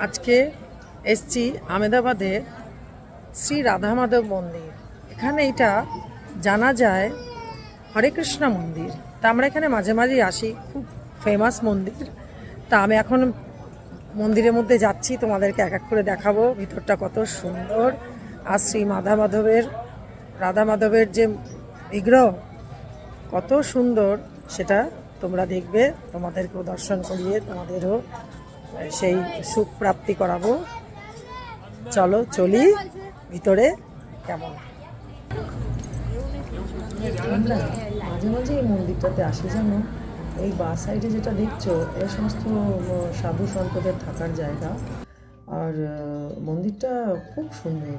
আজকে এসছি আমেদাবাদের শ্রী রাধা মাধব মন্দির। এখানে এটা জানা যায় হরে কৃষ্ণ মন্দির। তা আমরা এখানে মাঝে মাঝেই আসি, খুব ফেমাস মন্দির। তা আমি এখন মন্দিরের মধ্যে যাচ্ছি, তোমাদেরকে এক এক করে দেখাবো ভিতরটা কত সুন্দর। আর শ্রী রাধা মাধবের যে বিগ্রহ কত সুন্দর সেটা তোমরা দেখবে, তোমাদেরকেও দর্শন করিয়ে তোমাদেরও সেই সুখ প্রাপ্তি করাবো। চলো চলি ভিতরে। কেমন আমরা মাঝে মাঝে এই মন্দিরটাতে আসি, জানো। এই বা সাইডে যেটা দেখছো এর সমস্ত সাধু সন্তদের থাকার জায়গা। আর মন্দিরটা খুব সুন্দর।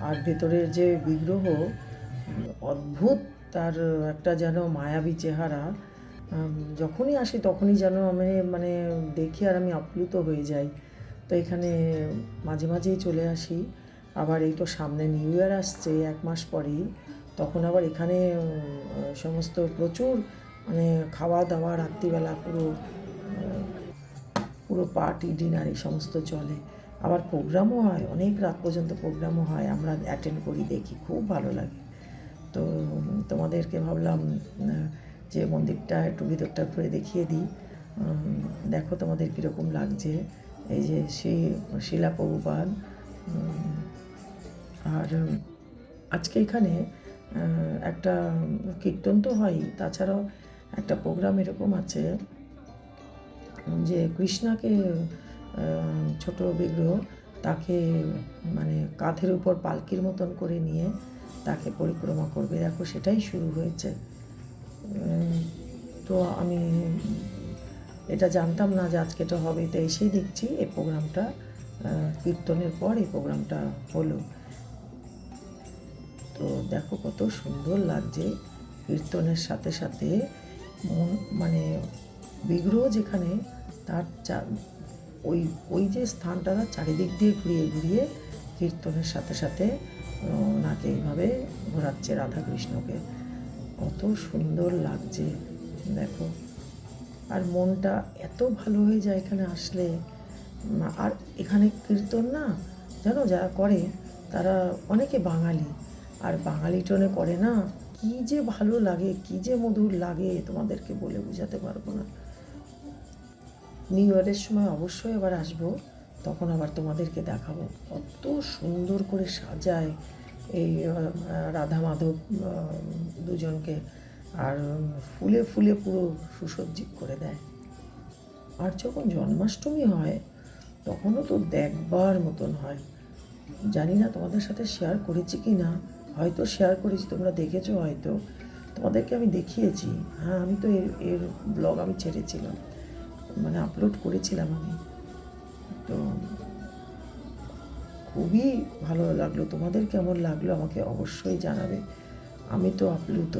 আর ভেতরের যে বিগ্রহ অদ্ভুত, তার একটা যেন মায়াবী চেহারা। যখনই আসি তখনই যেন আমি মানে দেখি আর আমি আপ্লুত হয়ে যাই। তো এখানে মাঝে মাঝেই চলে আসি। আবার এই তো সামনে নিউ ইয়ার আসছে 1 মাস পরেই, তখন আবার এখানে সমস্ত প্রচুর মানে খাওয়া দাওয়া, রাত্রিবেলা পুরো পুরো পার্টি ডিনার এই সমস্ত চলে। আবার প্রোগ্রামও হয়, অনেক রাত পর্যন্ত প্রোগ্রামও হয়, আমরা অ্যাটেন্ড করি, দেখি, খুব ভালো লাগে। তো তোমাদেরকে ভাবলাম যে মন্দিরটা একটু ভিতরটা ঘুরে দেখিয়ে দিই। দেখো তোমাদের কীরকম লাগছে। এই যে শিলা প্রভুপাদ। আর আজকে এখানে একটা কীর্তন তো হয়, তাছাড়াও একটা প্রোগ্রাম এরকম আছে যে কৃষ্ণাকে ছোট বিগ্রহ তাকে মানে কাঁধের উপর পালকির মতন করে নিয়ে তাকে পরিক্রমা করবে। দেখো সেটাই শুরু হয়েছে। তো আমি এটা জানতাম না যে আজকে এটা হবে, তো এসেই দেখছি এই প্রোগ্রামটা কীর্তনের পর এই প্রোগ্রামটা হলো। তো দেখো কত সুন্দর লাগছে কীর্তনের সাথে সাথে মানে বিগ্রহ যেখানে তার ওই ওই যে স্থানটা চারিদিক দিয়ে ঘুরিয়ে ঘুরিয়ে কীর্তনের সাথে সাথে ওনাকে এইভাবে ঘোরাচ্ছে রাধাকৃষ্ণকে। কত সুন্দর লাগছে দেখো। আর মনটা এত ভালো হয়ে যায় এখানে আসলে। আর এখানে কীর্তন না জানো যারা করে তারা অনেকে বাঙালি, আর বাঙালি টোনে করে না, কি যে ভালো লাগে, কি যে মধুর লাগে, তোমাদেরকে বলে বোঝাতে পারবো না। নিউ ইয়ারের সময় অবশ্যই আবার আসবো, তখন আবার তোমাদেরকে দেখাবো কত সুন্দর করে সাজায় এই রাধা মাধব দুজনকে, আর ফুলে ফুলে পুরো সুসজ্জিত করে দেয়। আর যখন জন্মাষ্টমী হয় তখনও তো দেখবার মতন হয়। জানি না তোমাদের সাথে শেয়ার করেছি কি না, হয়তো শেয়ার করেছি, তোমরা দেখেছো হয়তো, তোমাদেরকে আমি দেখিয়েছি। হ্যাঁ, আমি তো এর ব্লগ আমি ছেড়েছিলাম, মানে আপলোড করেছিলাম আমি। তো খুবই ভালো লাগলো। তোমাদের কেমন লাগলো আমাকে অবশ্যই জানাবে। আমি তো আপ্লুত।